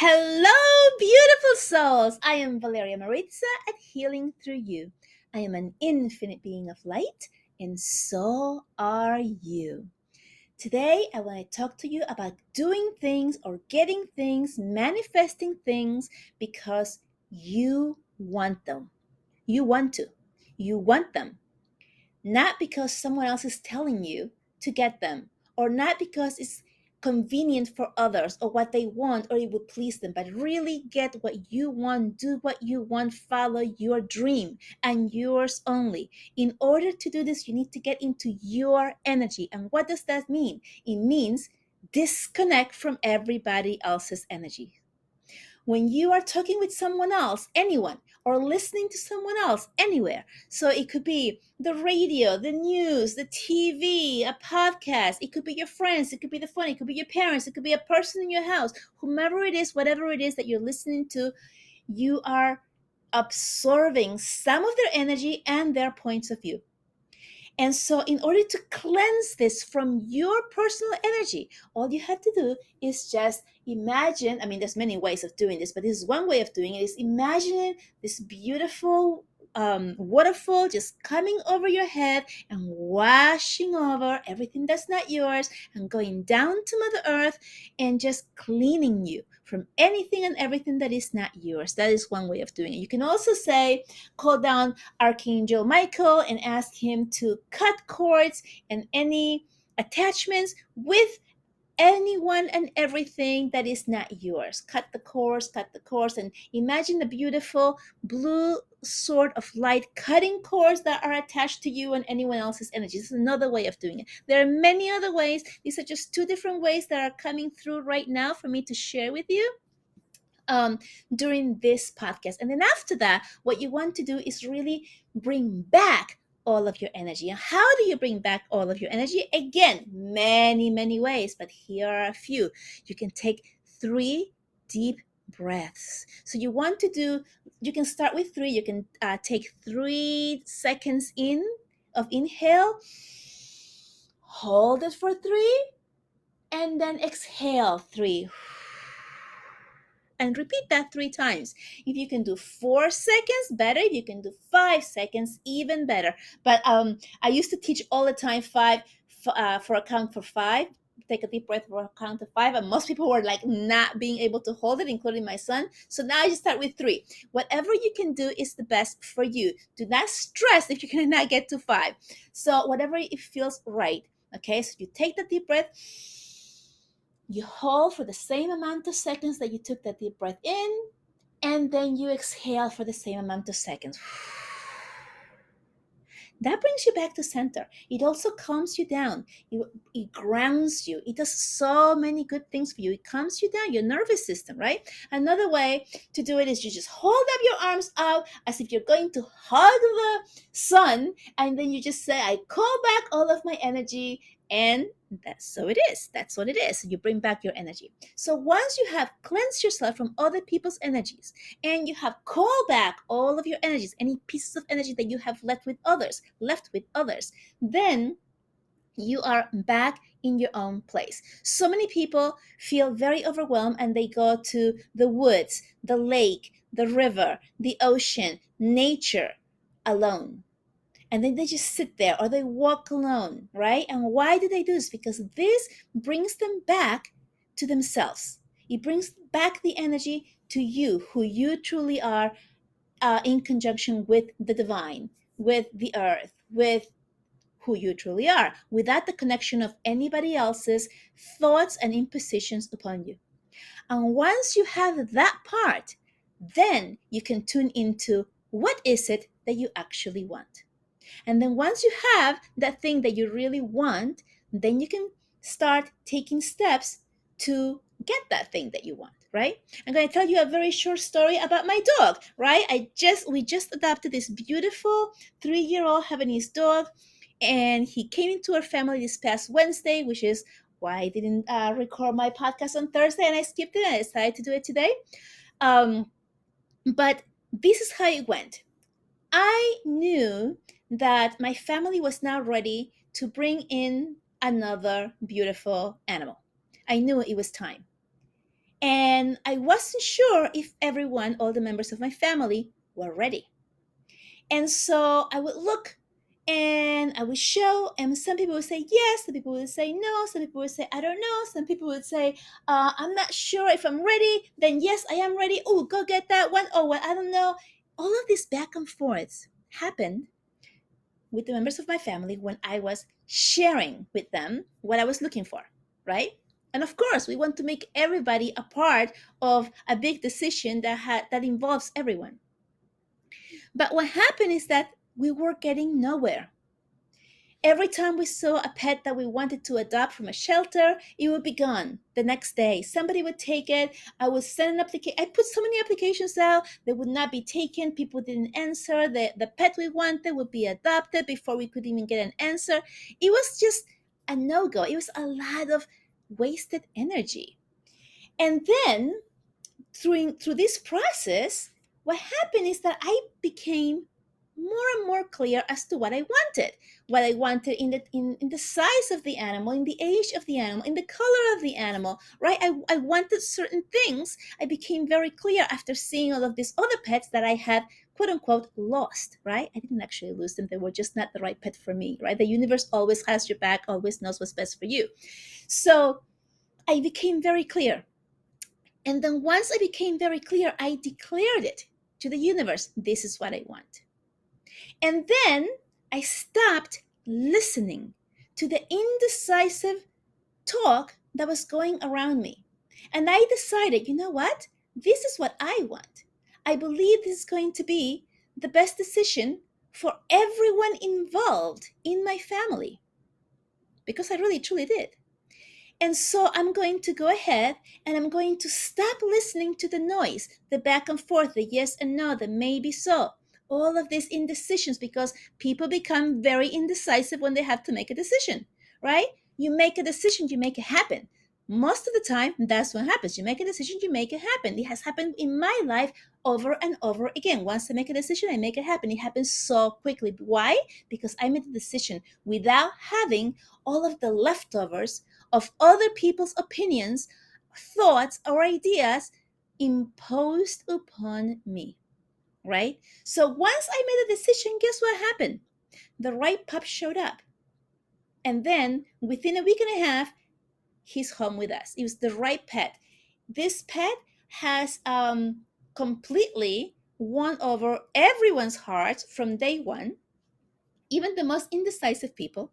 Hello, beautiful souls! I am Valeria Maritza at Healing Through You. I am an infinite being of light, and so are you. Today, I want to talk to you about doing things or getting things, manifesting things because you want them. You want to. You want them. Not because someone else is telling you to get them, or not because it's convenient for others or what they want or it would please them, but really get what you want, do what you want, follow your dream and yours only. In order to do this, you need to get into your energy. And what does that mean? It means disconnect from everybody else's energy. When you are talking with someone else, anyone, or listening to someone else anywhere. So it could be the radio, the news, the TV, a podcast. It could be your friends. It could be the phone. It could be your parents. It could be a person in your house. Whomever it is, whatever it is that you're listening to, you are absorbing some of their energy and their points of view. And so, in order to cleanse this from your personal energy, all you have to do is just imagine. I mean, there's many ways of doing this, but this is one way of doing it: is imagining this beautiful waterfall just coming over your head and washing over everything that's not yours and going down to Mother Earth and just cleaning you from anything and everything that is not yours. That is one way of doing it. You can also say, call down Archangel Michael and ask him to cut cords and any attachments with anyone and everything that is not yours. Cut the cords, and imagine the beautiful blue sort of light cutting cords that are attached to you and anyone else's energy. This is another way of doing it. There are many other ways. These are just two different ways that are coming through right now for me to share with you um, during this podcast. And then after that, what you want to do is really bring back all of your energy. And how do you bring back all of your energy? Again, many ways, but here are a few. You can take 3 deep breaths. So you can start with 3. You can take 3 seconds of inhale, hold it for 3, and then exhale 3, and repeat that 3 times. If you can do 4 seconds, better. If you can do 5 seconds, even better. But I used to teach all the time for a count for 5. Take a deep breath for a count of 5, and most people were like not being able to hold it, including my son. So now I just start with 3. Whatever you can do is the best for you. Do not stress if you cannot get to 5. So whatever it feels right. Okay, so you take the deep breath. You hold for the same amount of seconds that you took that deep breath in, and then you exhale for the same amount of seconds. That brings you back to center. It also calms you down. It grounds you. It does so many good things for you. It calms you down, your nervous system, right? Another way to do it is you just hold up your arms out as if you're going to hug the sun, and then you just say, I call back all of my energy, and that's so it is. That's what it is. You bring back your energy. So once you have cleansed yourself from other people's energies and you have called back all of your energies, any pieces of energy that you have left with others, then you are back in your own place. So many people feel very overwhelmed and they go to the woods, the lake, the river, the ocean, nature alone. And then they just sit there or they walk alone, right? And why do they do this? Because this brings them back to themselves. It brings back the energy to you, who you truly are, in conjunction with the divine, with the earth, with who you truly are, without the connection of anybody else's thoughts and impositions upon you. And once you have that part, then you can tune into what is it that you actually want. And then once you have that thing that you really want, then you can start taking steps to get that thing that you want, right? I'm going to tell you a very short story about my dog, right? We just adopted this beautiful 3-year-old Havanese dog, and he came into our family this past Wednesday, which is why I didn't record my podcast on Thursday, and I skipped it. I decided to do it today. But this is how it went. I knew that my family was now ready to bring in another beautiful animal. I knew it was time. And I wasn't sure if everyone, all the members of my family, were ready. And so I would look and I would show, and some people would say yes, some people would say no, some people would say I don't know, some people would say I'm not sure if I'm ready. Then yes, I am ready. Oh, go get that one. Oh, well, I don't know. All of this back and forth happened with the members of my family when I was sharing with them what I was looking for, right? And of course, we want to make everybody a part of a big decision that involves everyone. But what happened is that we were getting nowhere. Every time we saw a pet that we wanted to adopt from a shelter, it would be gone the next day. Somebody would take it. I would send an application. I put so many applications out. They would not be taken. People didn't answer. The pet we wanted would be adopted before we could even get an answer. It was just a no-go. It was a lot of wasted energy. And then through this process, what happened is that I became more and more clear as to what I wanted in the size of the animal, in the age of the animal, in the color of the animal, right? I wanted certain things. I became very clear after seeing all of these other pets that I had quote unquote lost, right? I didn't actually lose them. They were just not the right pet for me, right? The universe always has your back, always knows what's best for you. So I became very clear. And then once I became very clear, I declared it to the universe. This is what I want. And then I stopped listening to the indecisive talk that was going around me. And I decided, you know what? This is what I want. I believe this is going to be the best decision for everyone involved in my family. Because I really truly did. And so I'm going to go ahead and I'm going to stop listening to the noise, the back and forth, the yes and no, the maybe so, all of these indecisions, because people become very indecisive when they have to make a decision, right? You make a decision, you make it happen. Most of the time, that's what happens. You make a decision, you make it happen. It has happened in my life over and over again. Once I make a decision, I make it happen. It happens so quickly. Why? Because I made the decision without having all of the leftovers of other people's opinions, thoughts, or ideas imposed upon me, right? So once I made a decision, guess what happened? The right pup showed up. And then within a week and a half, he's home with us. It was the right pet. This pet has completely won over everyone's hearts from day one, even the most indecisive people.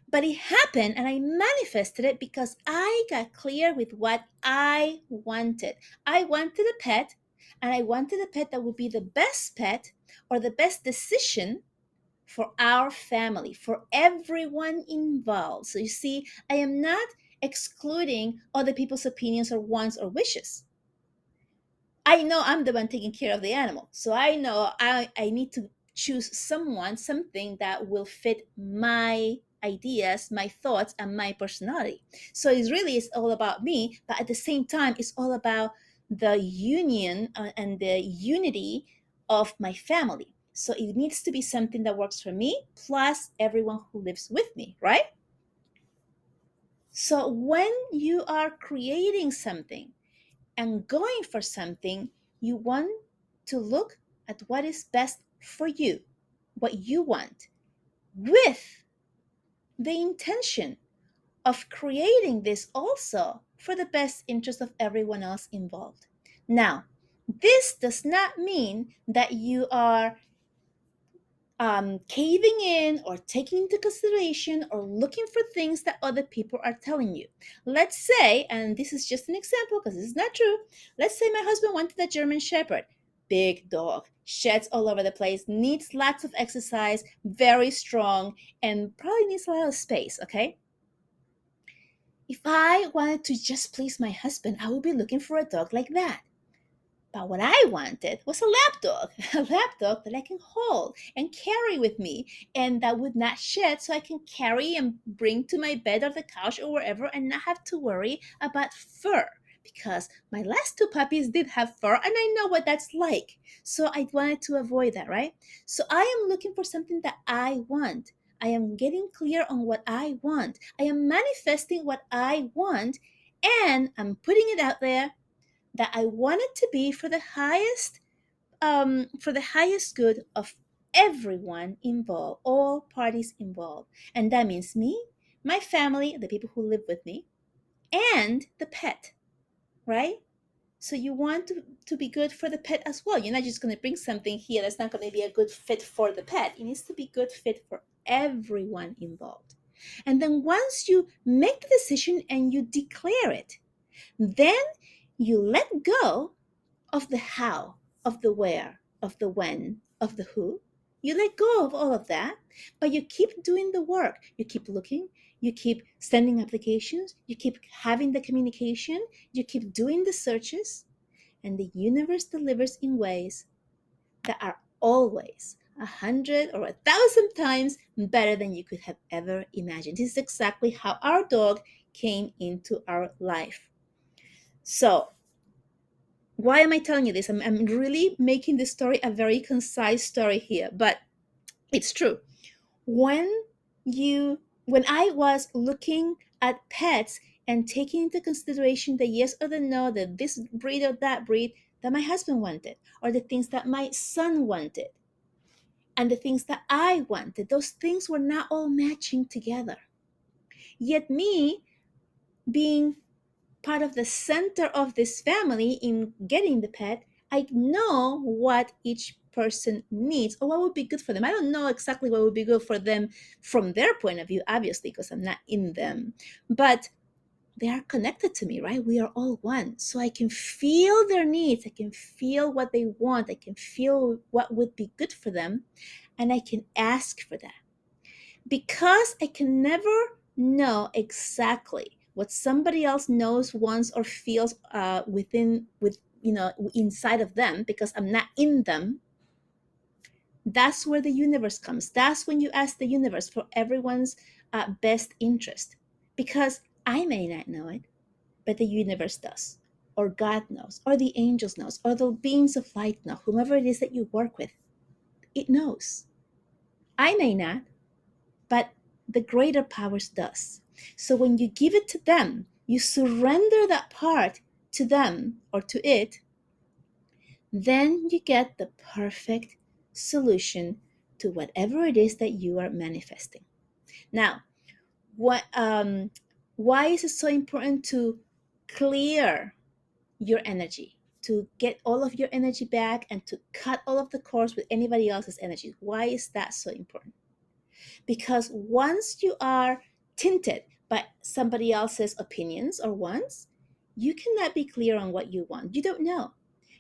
But it happened and I manifested it because I got clear with what I wanted. I wanted a pet, and I wanted a pet that would be the best pet or the best decision for our family, for everyone involved. So you see, I am not excluding other people's opinions or wants or wishes. I know I'm the one taking care of the animal. So I know I need to choose something that will fit my ideas, my thoughts, and my personality. So it's really is all about me, but at the same time, it's all about the union and the unity of my family. So it needs to be something that works for me, plus everyone who lives with me, right? So when you are creating something, and going for something, you want to look at what is best for you, what you want, with the intention of creating this also for the best interest of everyone else involved. Now, this does not mean that you are caving in or taking into consideration or looking for things that other people are telling you. Let's say, and this is just an example because this is not true, let's say my husband wanted a German Shepherd. Big dog, sheds all over the place, needs lots of exercise, very strong, and probably needs a lot of space, okay? If I wanted to just please my husband, I would be looking for a dog like that. But what I wanted was a lap dog, a lap dog that I can hold and carry with me and that would not shed, so I can carry and bring to my bed or the couch or wherever and not have to worry about fur. Because my last two puppies did have fur and I know what that's like. So I wanted to avoid that, right? So I am looking for something that I want. I am getting clear on what I want. I am manifesting what I want, And I'm putting it out there that I want it to be for the highest good of everyone involved, all parties involved. And that means me, my family, the people who live with me, and the pet, right? So you want to be good for the pet as well. You're not just going to bring something here that's not going to be a good fit for the pet. It needs to be good fit for everyone involved. And then once you make the decision and you declare it, then you let go of the how, of the where, of the when, of the who. You let go of all of that, but you keep doing the work. You keep looking, you keep sending applications, you keep having the communication, you keep doing the searches, and the universe delivers in ways that are always 100 or 1,000 times better than you could have ever imagined. This is exactly how our dog came into our life. So, why am I telling you this? I'm really making this story a very concise story here, but it's true. When you when I was looking at pets and taking into consideration the yes or the no, that this breed or that breed that my husband wanted, or the things that my son wanted, and the things that I wanted, those things were not all matching together. Yet me being part of the center of this family in getting the pet, I know what each person needs or what would be good for them. I don't know exactly what would be good for them from their point of view, obviously, because I'm not in them. But they are connected to me, right? We are all one. So I can feel their needs. I can feel what they want. I can feel what would be good for them. And I can ask for that. Because I can never know exactly what somebody else knows, wants, or feels inside of them, because I'm not in them. That's where the universe comes. That's when you ask the universe for everyone's best interest, because I may not know it, but the universe does, or God knows, or the angels knows, or the beings of light know. Whomever it is that you work with, it knows. I may not, but the greater powers does. So when you give it to them, you surrender that part to them or to it, then you get the perfect solution to whatever it is that you are manifesting. Now, why is it so important to clear your energy, to get all of your energy back and to cut all of the cords with anybody else's energy? Why is that so important? Because once you are tinted by somebody else's opinions or wants, you cannot be clear on what you want. You don't know.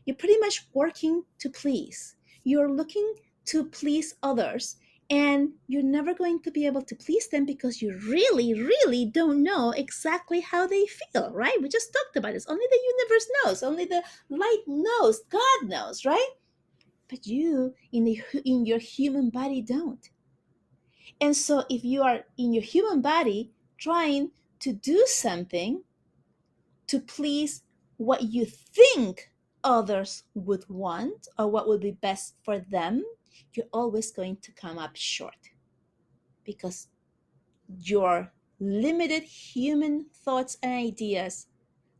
You're pretty much working to please. You're looking to please others, and you're never going to be able to please them because you really, really don't know exactly how they feel, right? We just talked about this. Only the universe knows, only the light knows, God knows, right? But you in your human body don't. And so, if you are in your human body trying to do something to please what you think others would want or what would be best for them, you're always going to come up short, because your limited human thoughts and ideas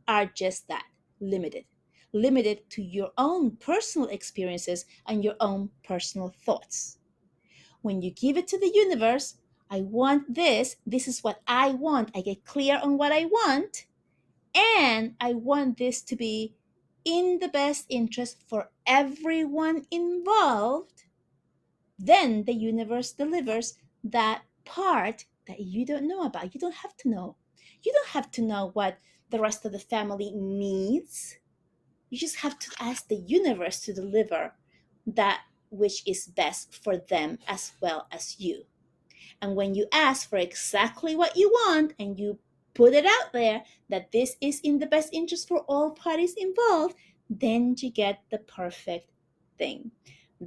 are just that, limited. Limited to your own personal experiences and your own personal thoughts. When you give it to the universe, I want this is what I want. I get clear on what I want, and I want this to be in the best interest for everyone involved. Then the universe delivers that part that you don't know about. You don't have to know. You don't have to know what the rest of the family needs. You just have to ask the universe to deliver that which is best for them as well as you. And when you ask for exactly what you want and you put it out there that this is in the best interest for all parties involved, then you get the perfect thing.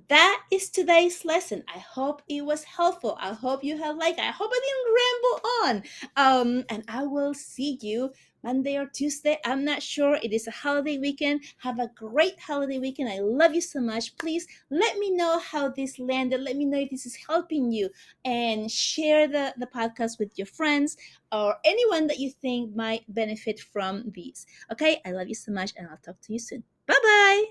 That is today's lesson. I hope it was helpful. I hope you have liked it. I hope I didn't ramble on. And I will see you Monday or Tuesday. I'm not sure. It is a holiday weekend. Have a great holiday weekend. I love you so much. Please let me know how this landed. Let me know if this is helping you, and share the podcast with your friends or anyone that you think might benefit from these. Okay, I love you so much, and I'll talk to you soon. Bye bye.